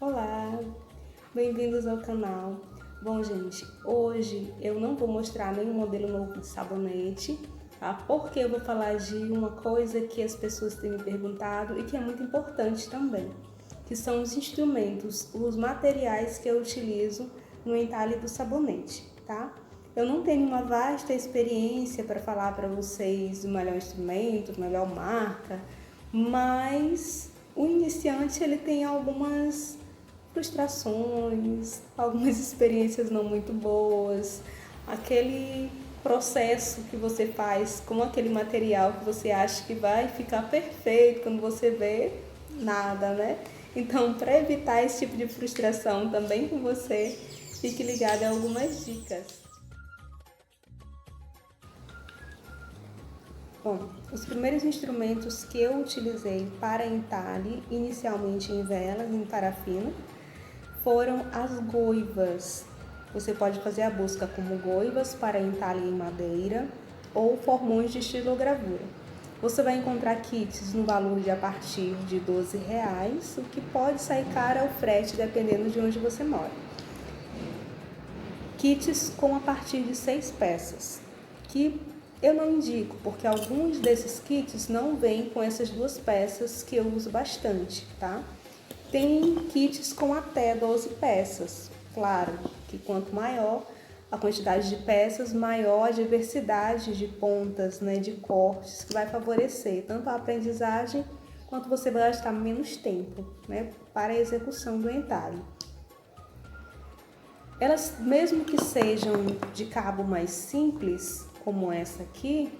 Olá, bem-vindos ao canal. Bom, gente, hoje eu não vou mostrar nenhum modelo novo de sabonete, tá? Porque eu vou falar de uma coisa que as pessoas têm me perguntado e que é muito importante também, que são os instrumentos, os materiais que eu utilizo no entalhe do sabonete, tá? Eu não tenho uma vasta experiência para falar para vocês o melhor instrumento, a melhor marca, mas o iniciante ele tem algumas frustrações, algumas experiências não muito boas, aquele processo que você faz com aquele material que você acha que vai ficar perfeito quando você vê, nada, né? Então, para evitar esse tipo de frustração também com você, fique ligado a algumas dicas. Bom, os primeiros instrumentos que eu utilizei para entalhe, inicialmente em velas, em parafina, foram as goivas. Você pode fazer a busca como goivas para entalhe em madeira ou formões de estilogravura. Você vai encontrar kits no valor de a partir de R$ 12, o que pode sair caro ao frete dependendo de onde você mora. Kits com a partir de 6 peças, que eu não indico, porque alguns desses kits não vêm com essas 2 peças que eu uso bastante, tá? Tem kits com até 12 peças. Claro que quanto maior a quantidade de peças, maior a diversidade de pontas, né, de cortes, que vai favorecer tanto a aprendizagem quanto você vai gastar menos tempo, né, para a execução do entalhe. Elas, mesmo que sejam de cabo mais simples, como essa aqui,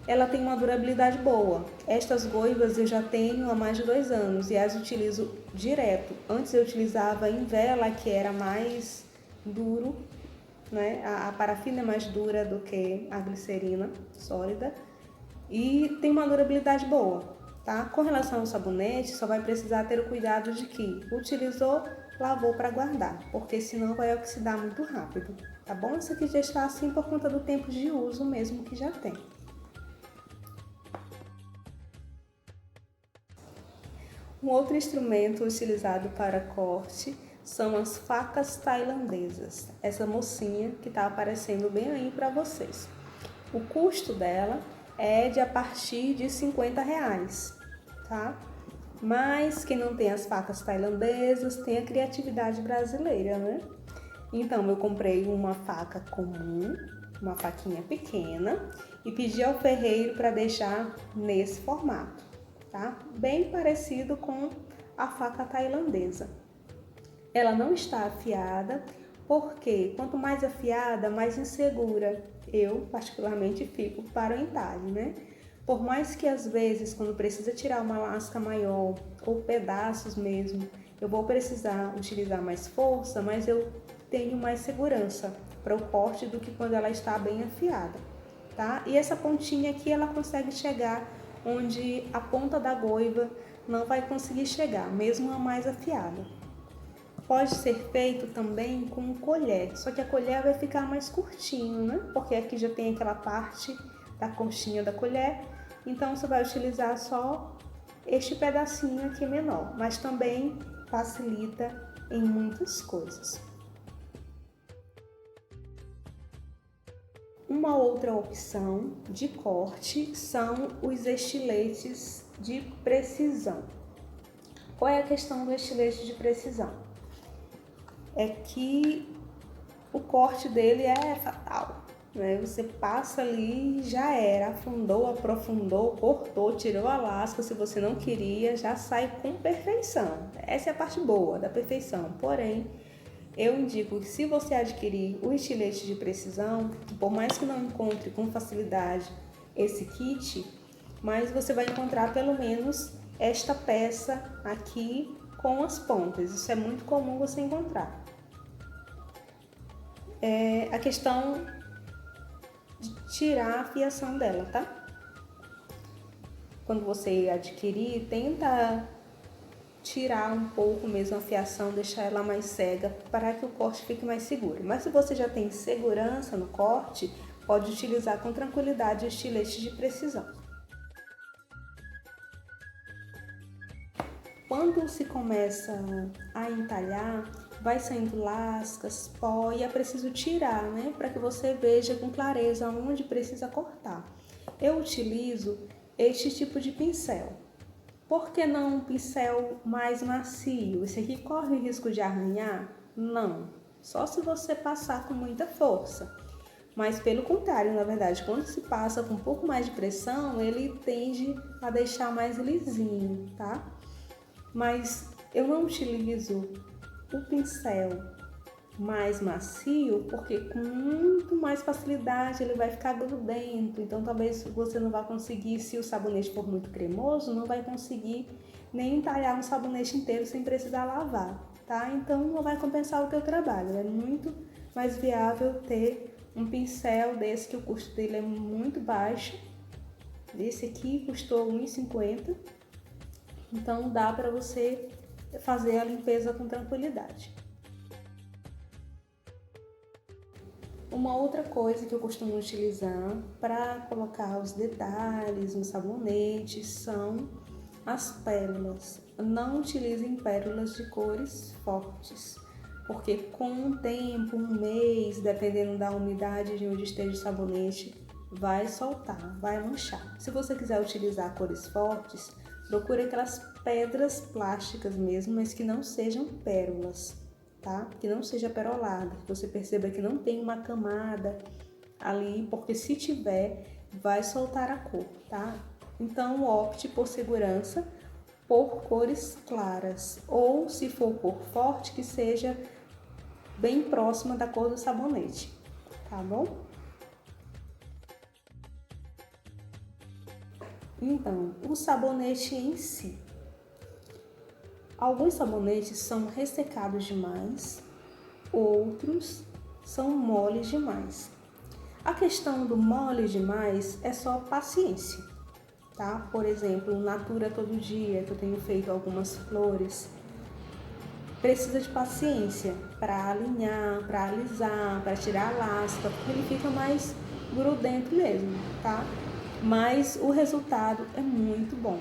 ela tem uma durabilidade boa. Estas goivas eu já tenho há mais de 2 anos e as utilizo direto. Antes eu utilizava em vela, que era mais duro, né? A parafina é mais dura do que a glicerina sólida e tem uma durabilidade boa, tá? Com relação ao sabonete, só vai precisar ter o cuidado de que utilizou, lavou para guardar, porque senão vai oxidar muito rápido, tá bom? Isso aqui já está assim por conta do tempo de uso mesmo que já tem. Um outro instrumento utilizado para corte são as facas tailandesas. Essa mocinha que está aparecendo bem aí para vocês. O custo dela é de a partir de R$ 50, tá? Mas quem não tem as facas tailandesas tem a criatividade brasileira, né? Então eu comprei uma faca comum, uma faquinha pequena, e pedi ao ferreiro para deixar nesse formato, tá? Bem parecido com a faca tailandesa. Ela não está afiada, porque quanto mais afiada, mais insegura eu particularmente fico para o entalhe, né? Por mais que às vezes, quando precisa tirar uma lasca maior ou pedaços mesmo, eu vou precisar utilizar mais força, mas eu tenho mais segurança para o corte do que quando ela está bem afiada, tá? E essa pontinha aqui, ela consegue chegar onde a ponta da goiva não vai conseguir chegar, mesmo a mais afiada. Pode ser feito também com colher, só que a colher vai ficar mais curtinho, né? Porque aqui já tem aquela parte da conchinha da colher, então você vai utilizar só este pedacinho aqui menor, mas também facilita em muitas coisas. Uma outra opção de corte são os estiletes de precisão. Qual é a questão do estilete de precisão? É que o corte dele é fatal, né? Você passa ali, já era, afundou, aprofundou, cortou, tirou a lasca, se você não queria, já sai com perfeição. Essa é a parte boa da perfeição, porém, eu indico que se você adquirir o estilete de precisão, por mais que não encontre com facilidade esse kit, mas você vai encontrar pelo menos esta peça aqui com as pontas. Isso é muito comum você encontrar. A questão de tirar a fiação dela, tá? Quando você adquirir, tenta tirar um pouco mesmo a fiação, deixar ela mais cega para que o corte fique mais seguro. Mas se você já tem segurança no corte, pode utilizar com tranquilidade o estilete de precisão. quando se começa a entalhar, vai saindo lascas, pó e é preciso tirar, né? Para que você veja com clareza onde precisa cortar. Eu utilizo este tipo de pincel. Por que não um pincel mais macio? Esse aqui corre o risco de arranhar? Não, só se você passar com muita força. Mas pelo contrário, na verdade, quando se passa com um pouco mais de pressão, ele tende a deixar mais lisinho, tá? Mas eu não utilizo o pincel mais macio porque com muito mais facilidade ele vai ficar grudento, então talvez você não vá conseguir, se o sabonete for muito cremoso, não vai conseguir nem entalhar um sabonete inteiro sem precisar lavar, tá? Então não vai compensar o teu trabalho, é muito mais viável ter um pincel desse que o custo dele é muito baixo. Esse aqui custou R$1,50, então dá para você fazer a limpeza com tranquilidade. Uma outra coisa que eu costumo utilizar para colocar os detalhes no sabonete são as pérolas. Não utilizem pérolas de cores fortes, porque com o tempo, um mês, dependendo da umidade de onde esteja o sabonete, vai soltar, vai manchar. Se você quiser utilizar cores fortes, procure aquelas pedras plásticas mesmo, mas que não sejam pérolas, tá? Que não seja perolada, que você perceba que não tem uma camada ali, porque se tiver, vai soltar a cor, tá? Então opte por segurança por cores claras, ou se for cor forte, que seja bem próxima da cor do sabonete, tá bom? Então, o sabonete em si. Alguns sabonetes são ressecados demais, outros são moles demais. A questão do mole demais é só paciência, tá? Por exemplo, Natura Todo Dia, que eu tenho feito algumas flores, precisa de paciência para alinhar, para alisar, para tirar a lasca, porque ele fica mais grudento mesmo, tá? Mas o resultado é muito bom.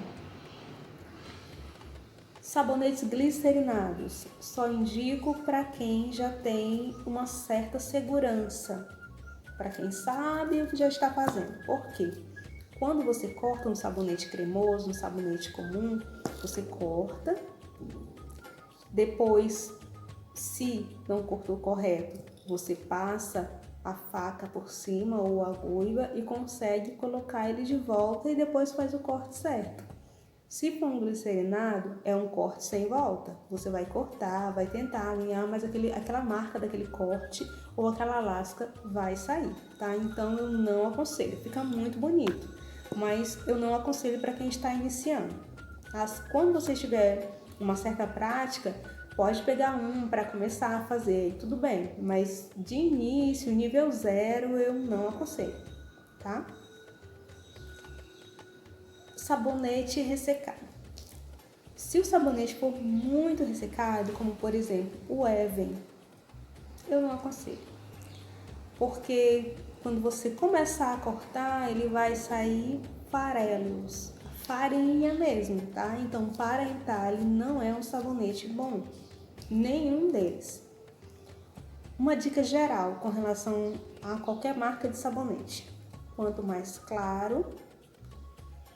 Sabonetes glicerinados, só indico para quem já tem uma certa segurança, para quem sabe o que já está fazendo. Por quê? Quando você corta um sabonete cremoso, um sabonete comum, você corta, depois, se não cortou correto, você passa a faca por cima ou a agulha e consegue colocar ele de volta e depois faz o corte certo. Se for um glicerinado, é um corte sem volta. Você vai cortar, vai tentar alinhar, mas aquela marca daquele corte ou aquela lasca vai sair, tá? Então eu não aconselho, fica muito bonito, mas eu não aconselho para quem está iniciando. Quando você tiver uma certa prática, pode pegar um para começar a fazer, tudo bem, mas de início, nível 0, eu não aconselho, tá? Sabonete ressecado. Se o sabonete for muito ressecado, como por exemplo o Even, eu não aconselho, porque quando você começar a cortar, ele vai sair farelos, farinha mesmo, tá? Então para entalhe não é um sabonete bom, nenhum deles. Uma dica geral com relação a qualquer marca de sabonete: quanto mais claro,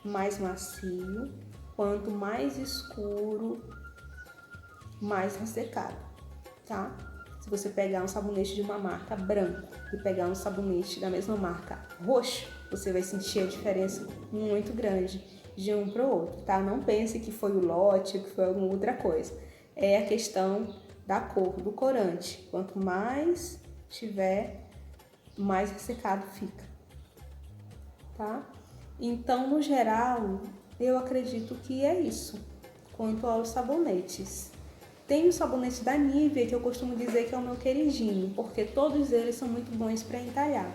mais macio, quanto mais escuro, mais ressecado, tá? Se você pegar um sabonete de uma marca branco e pegar um sabonete da mesma marca roxo, você vai sentir a diferença muito grande de um para o outro, tá? Não pense que foi o lote, que foi alguma outra coisa. É a questão da cor, do corante. Quanto mais tiver, mais ressecado fica, tá? Então, no geral, eu acredito que é isso quanto aos sabonetes. Tem o sabonete da Nivea, que eu costumo dizer que é o meu queridinho, porque todos eles são muito bons para entalhar.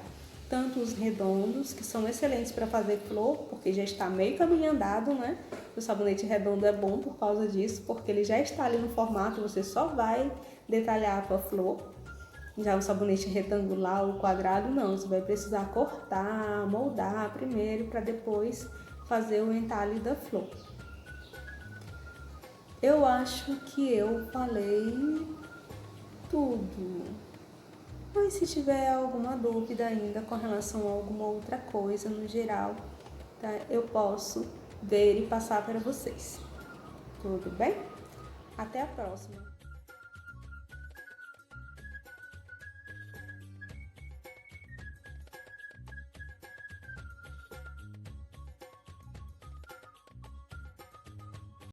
Tanto os redondos, que são excelentes para fazer flor, porque já está meio caminho andado, né? O sabonete redondo é bom por causa disso, porque ele já está ali no formato, você só vai detalhar a tua flor. Já o sabonete retangular ou quadrado, não, você vai precisar cortar, moldar primeiro para depois fazer o entalhe da flor. Eu acho que eu falei tudo. Mas se tiver alguma dúvida ainda com relação a alguma outra coisa no geral, tá? Eu posso ver e passar para vocês. Tudo bem? Até a próxima!